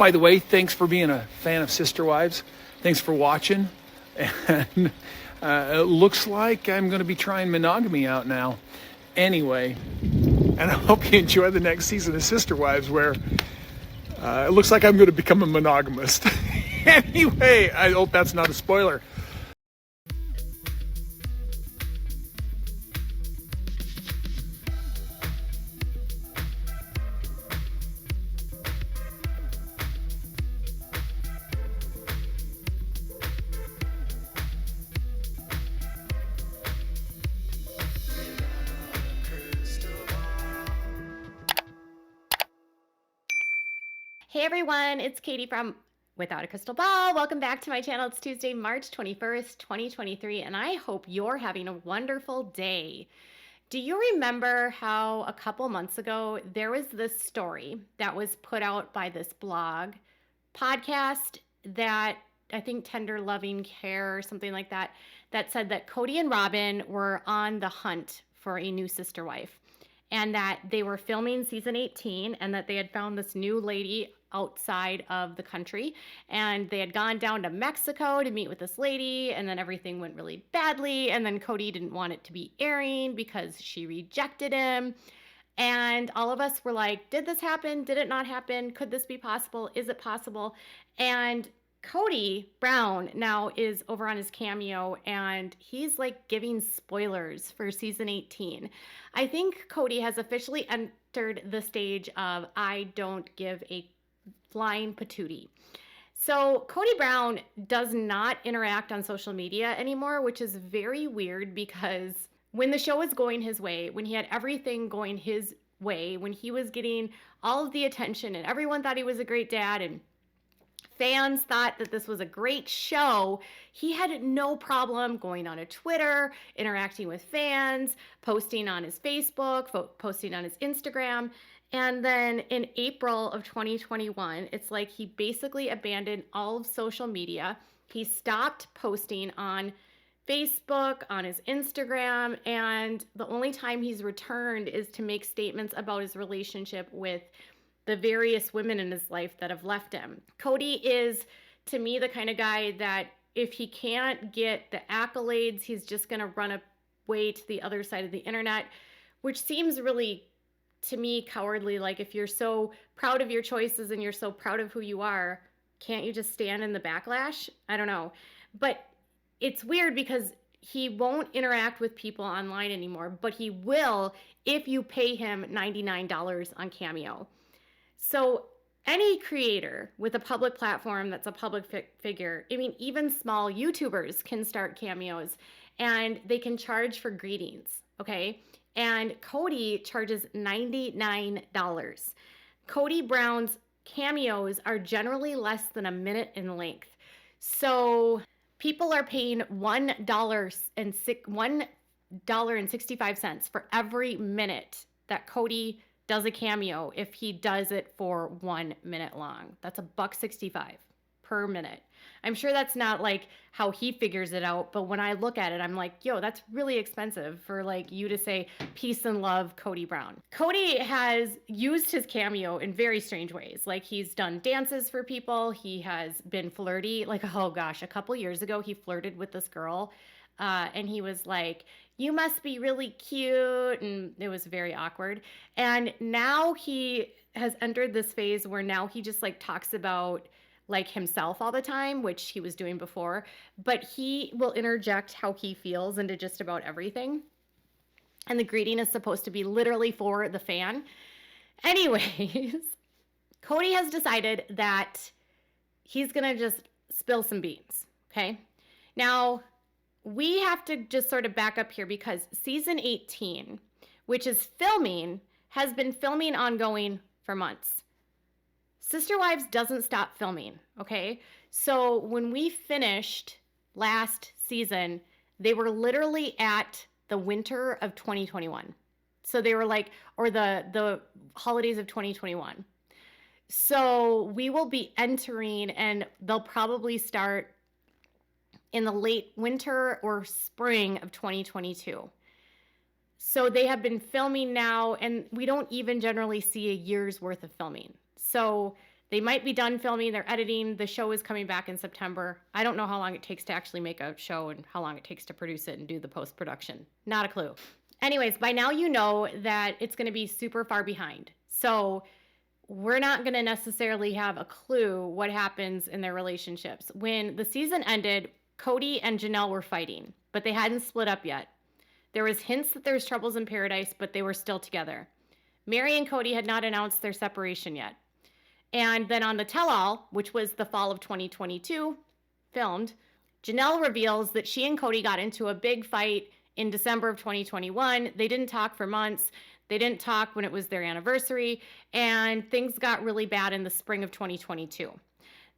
By the way, thanks for being a fan of Sister Wives. Thanks for watching. And it looks like I'm going to be trying monogamy out now. Anyway, and I hope you enjoy the next season of Sister Wives, where it looks like I'm going to become a monogamist. Anyway, I hope that's not a spoiler. Hey everyone, it's Katie from Without a Crystal Ball. Welcome back to my channel. It's Tuesday, March 21st, 2023, and I hope you're having a wonderful day. Do you remember how a couple months ago there was this story that was put out by this blog podcast that I think Tender Loving Care or something like that, that said that Kody and Robyn were on the hunt for a new sister wife, and that they were filming season 18 and that they had found this new lady outside of the country, and they had gone down to Mexico to meet with this lady, and then everything went really badly, and then Kody didn't want it to be airing because she rejected him. And all of us were like, did this happen? Did it not happen? Could this be possible? Is it possible? And Kody Brown now is over on his Cameo, and he's like giving spoilers for season 18. I think Kody has officially entered the stage of I don't give a flying patootie. So Kody Brown does not interact on social media anymore, which is very weird, because when the show was going his way, when he had everything going his way, when he was getting all of the attention and everyone thought he was a great dad and fans thought that this was a great show, he had no problem going on a Twitter, interacting with fans, posting on his Facebook, posting on his Instagram. And then in April of 2021, it's like he basically abandoned all of social media. He stopped posting on Facebook, on his Instagram, and the only time he's returned is to make statements about his relationship with the various women in his life that have left him. Kody is, to me, the kind of guy that if he can't get the accolades, he's just going to run away to the other side of the internet, which seems really, to me, cowardly. Like, if you're so proud of your choices and you're so proud of who you are, can't you just stand in the backlash? I don't know. But it's weird because he won't interact with people online anymore, but he will if you pay him $99 on Cameo. So any creator with a public platform that's a public figure, I mean, even small YouTubers can start Cameos, and they can charge for greetings, okay? And Kody charges $99. Kody Brown's Cameos are generally less than a minute in length. So people are paying $1.65 for every minute that Kody does a cameo if he does it for 1 minute long. That's $1.65 per minute. I'm sure that's not like how he figures it out, but when I look at it, I'm like, yo, that's really expensive for like you to say peace and love, Kody Brown. Kody has used his Cameo in very strange ways. Like, he's done dances for people. He has been flirty. Like, oh gosh, a couple years ago, he flirted with this girl, and he was like, you must be really cute, and it was very awkward. And now he has entered this phase where now he just like talks about like himself all the time, which he was doing before, but he will interject how he feels into just about everything. And the greeting is supposed to be literally for the fan. Anyways, Kody has decided that he's gonna just spill some beans, okay? Now, we have to just sort of back up here, because season 18, which is filming, has been filming ongoing for months. Sister Wives doesn't stop filming, okay? So when we finished last season, they were literally at the winter of 2021. So they were like, or the holidays of 2021. So we will be entering, and they'll probably start in the late winter or spring of 2022. So they have been filming now, and we don't even generally see a year's worth of filming. So They might be done filming, they're editing. The show is coming back in September. I don't know how long it takes to actually make a show and how long it takes to produce it and do the post-production. Not a clue. Anyways, by now you know that it's going to be super far behind. So we're not going to necessarily have a clue what happens in their relationships. When the season ended, Kody and Janelle were fighting, but they hadn't split up yet. There was hints that there's troubles in paradise, but they were still together. Meri and Kody had not announced their separation yet. And then on the tell-all, which was the fall of 2022, filmed, Janelle reveals that she and Kody got into a big fight in December of 2021. They didn't talk for months. They didn't talk when it was their anniversary, and things got really bad in the spring of 2022.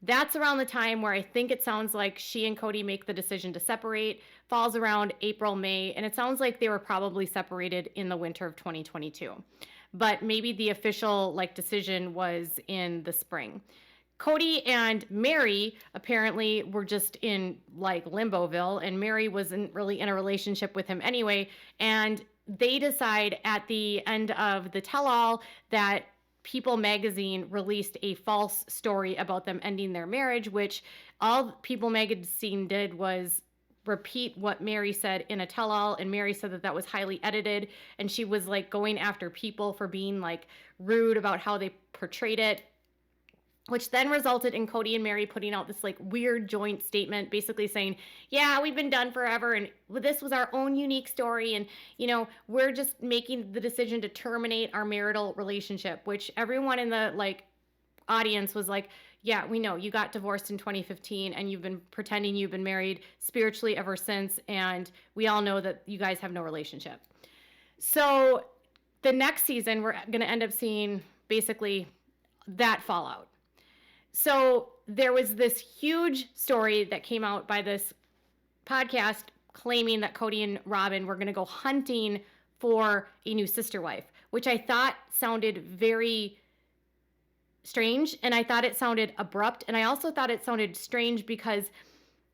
That's around the time where I think it sounds like she and Kody make the decision to separate, falls around April, May, and it sounds like they were probably separated in the winter of 2022. But maybe the official decision was in the spring. Kody and Meri apparently were just in Limboville, and Meri wasn't really in a relationship with him anyway. And they decide at the end of the tell-all that People magazine released a false story about them ending their marriage, which all People magazine did was repeat what Meri said in a tell-all, and Meri said that that was highly edited, and she was going after People for being rude about how they portrayed it, which then resulted in Kody and Meri putting out this weird joint statement basically saying, yeah, we've been done forever, and this was our own unique story, and we're just making the decision to terminate our marital relationship, which everyone in the audience was like, yeah, we know you got divorced in 2015 and you've been pretending you've been married spiritually ever since, and we all know that you guys have no relationship. So the next season, we're going to end up seeing basically that fallout. So there was this huge story that came out by this podcast claiming that Kody and Robyn were going to go hunting for a new sister wife, which I thought sounded very strange, and I thought it sounded abrupt, and I also thought it sounded strange because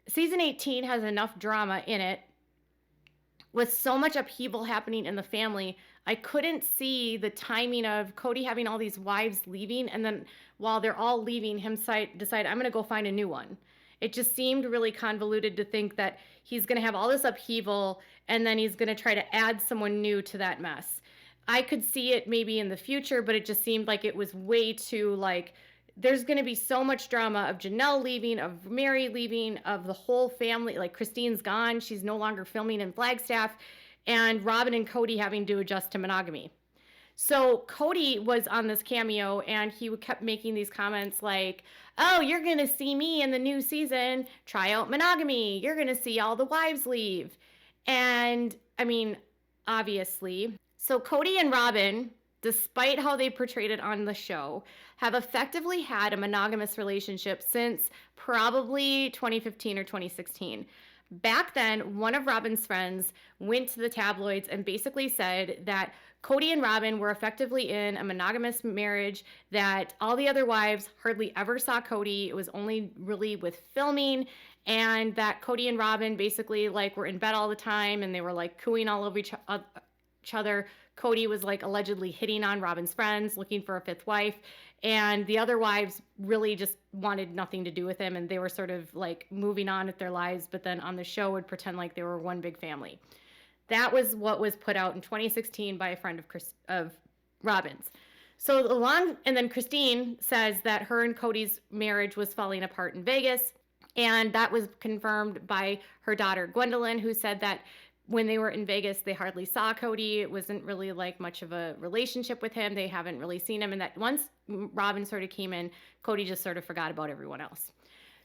season 18 has enough drama in it with so much upheaval happening in the family. I couldn't see the timing of Kody having all these wives leaving, and then while they're all leaving, him decide, I'm going to go find a new one. It just seemed really convoluted to think that he's going to have all this upheaval and then he's going to try to add someone new to that mess. I could see it maybe in the future, but it just seemed like it was way too there's going to be so much drama of Janelle leaving, of Meri leaving, of the whole family. Christine's gone. She's no longer filming in Flagstaff, and Robyn and Kody having to adjust to monogamy. So Kody was on this cameo, and he kept making these comments like, oh, you're going to see me in the new season try out monogamy. You're going to see all the wives leave. And I mean, obviously. So Kody and Robyn, despite how they portrayed it on the show, have effectively had a monogamous relationship since probably 2015 or 2016. Back then, one of Robyn's friends went to the tabloids and basically said that Kody and Robyn were effectively in a monogamous marriage, that all the other wives hardly ever saw Kody. It was only really with filming, and that Kody and Robyn basically were in bed all the time, and they were cooing all over each other. Kody was allegedly hitting on Robyn's friends, looking for a fifth wife, and the other wives really just wanted nothing to do with him, and they were sort of moving on with their lives, but then on the show would pretend like they were one big family. That was what was put out in 2016 by a friend of Robyn's. And then Christine says that her and Kody's marriage was falling apart in Vegas, and that was confirmed by her daughter Gwendolyn, who said that when they were in Vegas, they hardly saw Kody. It wasn't really much of a relationship with him. They haven't really seen him. And that once Robyn sort of came in, Kody just sort of forgot about everyone else.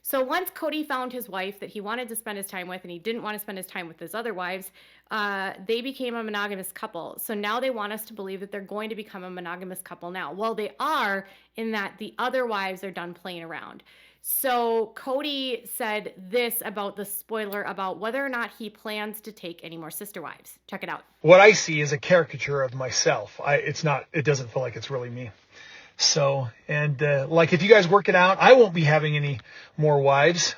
So once Kody found his wife that he wanted to spend his time with, and he didn't want to spend his time with his other wives, they became a monogamous couple. So now they want us to believe that they're going to become a monogamous couple now. Well, they are, in that the other wives are done playing around. So Kody said this about the spoiler about whether or not he plans to take any more sister wives. Check it out. What I see is a caricature of myself. It doesn't feel like it's really me. So, and if you guys work it out, I won't be having any more wives.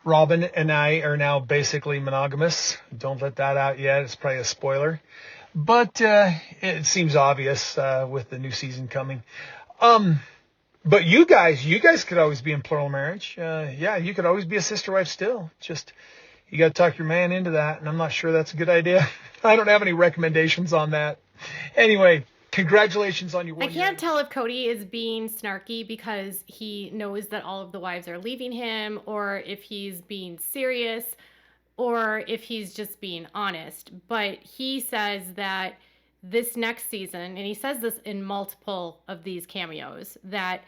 Robyn and I are now basically monogamous. Don't let that out yet. It's probably a spoiler. But it seems obvious with the new season coming. But you guys could always be in plural marriage. Yeah, you could always be a sister wife still. Just, you got to talk your man into that. And I'm not sure that's a good idea. I don't have any recommendations on that. Anyway, congratulations on your I 1 year. can't tell if Kody is being snarky because he knows that all of the wives are leaving him, or if he's being serious, or if he's just being honest. But he says that this next season, and he says this in multiple of these cameos, that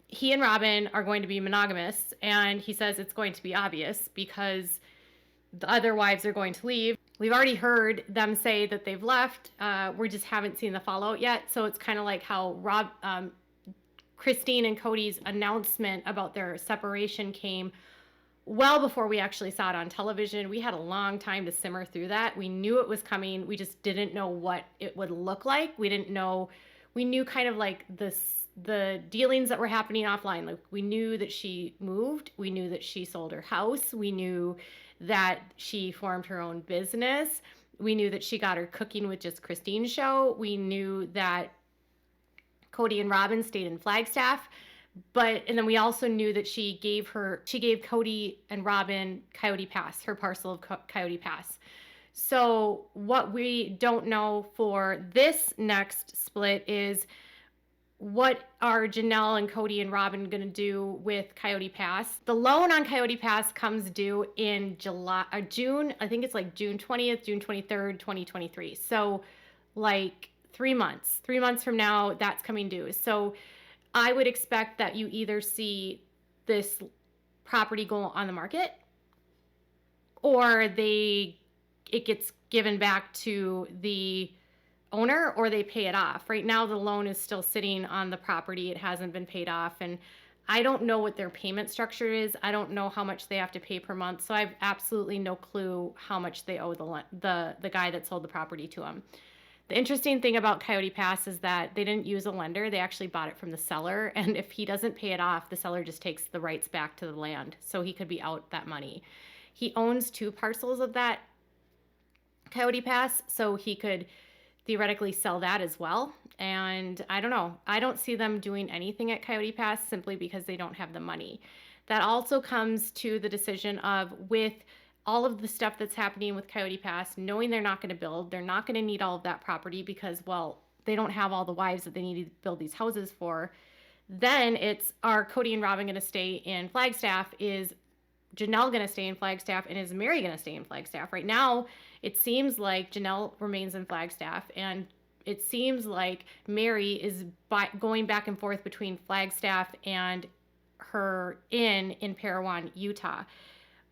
he and Robyn are going to be monogamous, and he says it's going to be obvious because the other wives are going to leave. We've already heard them say that they've left. We just haven't seen the fallout yet. So it's kind of like how Christine and Kody's announcement about their separation came well before we actually saw it on television. We had a long time to simmer through that. We knew it was coming. We just didn't know what it would look like. We didn't know. We knew kind of like the dealings that were happening offline. Like, we knew that she moved. We knew that she sold her house. We knew that she formed her own business. We knew that she got her Cooking with Just Christine show. We knew that Kody and Robyn stayed in Flagstaff. And then we also knew that she gave Kody and Robyn Coyote Pass, her parcel of Coyote Pass. So what we don't know for this next split is, what are Janelle and Kody and Robyn going to do with Coyote Pass? The loan on Coyote Pass comes due in June. I think it's like June 20th, June 23rd, 2023. So like 3 months. 3 months from now, that's coming due. So I would expect that you either see this property go on the market, or it gets given back to the owner, or they pay it off. Right now, the loan is still sitting on the property. It hasn't been paid off. And I don't know what their payment structure is. I don't know how much they have to pay per month. So I have absolutely no clue how much they owe the guy that sold the property to them. The interesting thing about Coyote Pass is that they didn't use a lender. They actually bought it from the seller. And if he doesn't pay it off, the seller just takes the rights back to the land. So he could be out that money. He owns 2 parcels of that Coyote Pass, so he could theoretically sell that as well. And I don't know. I don't see them doing anything at Coyote Pass simply because they don't have the money. That also comes to the decision of, with all of the stuff that's happening with Coyote Pass, knowing they're not going to build, they're not going to need all of that property because, well, they don't have all the wives that they need to build these houses for. Then it's, are Kody and Robyn going to stay in Flagstaff? Is Janelle going to stay in Flagstaff? And is Meri going to stay in Flagstaff? Right now, it seems like Janelle remains in Flagstaff, and it seems like Meri is going back and forth between Flagstaff and her inn in Parowan, Utah.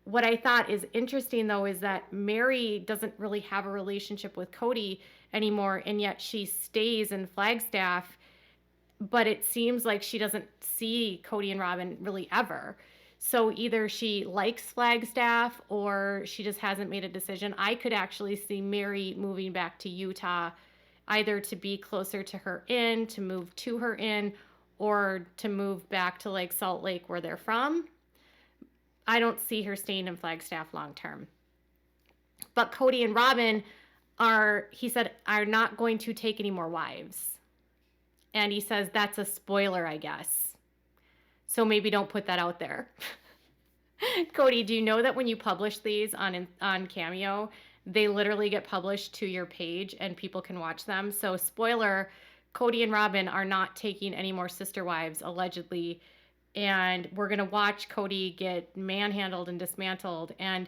What I thought is interesting, though, is that Meri doesn't really have a relationship with Kody anymore, and yet she stays in Flagstaff, but it seems like she doesn't see Kody and Robyn really ever. So either she likes Flagstaff or she just hasn't made a decision. I could actually see Meri moving back to Utah, either to be closer to her inn, to move to her inn, or to move back to like Salt Lake where they're from. I don't see her staying in Flagstaff long term. But Kody and Robyn he said, are not going to take any more wives. And he says that's a spoiler, I guess. So maybe don't put that out there. Kody, do you know that when you publish these on Cameo, they literally get published to your page and people can watch them? So spoiler, Kody and Robyn are not taking any more sister wives, allegedly. And we're going to watch Kody get manhandled and dismantled. And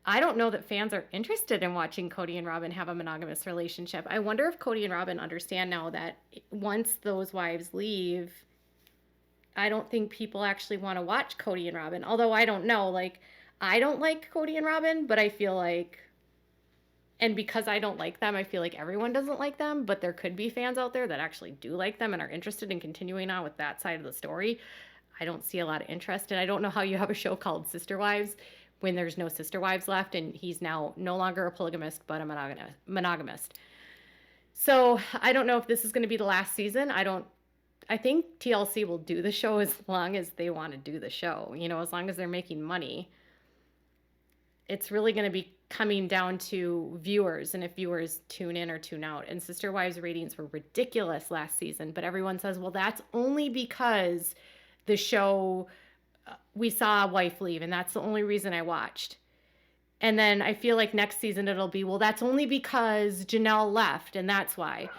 I don't know that fans are interested in watching Kody and Robyn have a monogamous relationship. I wonder if Kody and Robyn understand now that once those wives leave, I don't think people actually want to watch Kody and Robyn. Although I don't know, like, I don't like Kody and Robyn, but I feel like, and because I don't like them, I feel like everyone doesn't like them, but there could be fans out there that actually do like them and are interested in continuing on with that side of the story. I don't see a lot of interest, and I don't know how you have a show called Sister Wives when there's no sister wives left, and he's now no longer a polygamist, but a monogamist. So I don't know if this is going to be the last season. I think TLC will do the show as long as they want to do the show, as long as they're making money. it's really going to be coming down to viewers and if viewers tune in or tune out. And Sister Wives ratings were ridiculous last season, but everyone says, well, that's only because the show, we saw a wife leave, and that's the only reason I watched. And then I feel like next season it'll be, well, that's only because Janelle left, and that's why.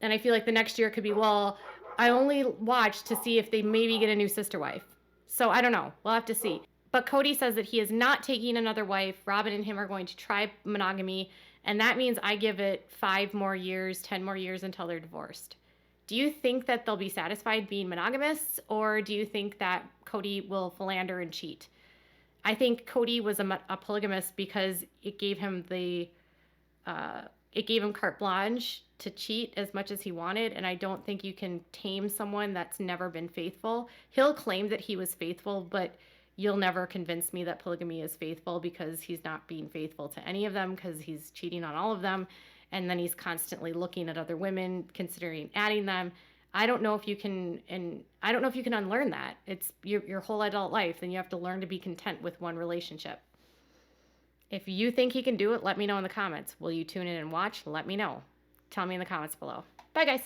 And I feel like the next year it could be, well, I only watched to see if they maybe get a new sister wife. So I don't know. We'll have to see. But Kody says that he is not taking another wife. Robyn and him are going to try monogamy. And that means I give it 5 more years, 10 more years until they're divorced. Do you think that they'll be satisfied being monogamous? Or do you think that Kody will philander and cheat? I think Kody was a polygamist because it gave him carte blanche to cheat as much as he wanted, and I don't think you can tame someone that's never been faithful. He'll claim that he was faithful, but you'll never convince me that polygamy is faithful because he's not being faithful to any of them because he's cheating on all of them, and then he's constantly looking at other women, considering adding them. I don't know if you can, and I don't know if you can unlearn that. It's your whole adult life, then you have to learn to be content with one relationship. If you think he can do it, let me know in the comments. Will you tune in and watch? Let me know. Tell me in the comments below. Bye, guys.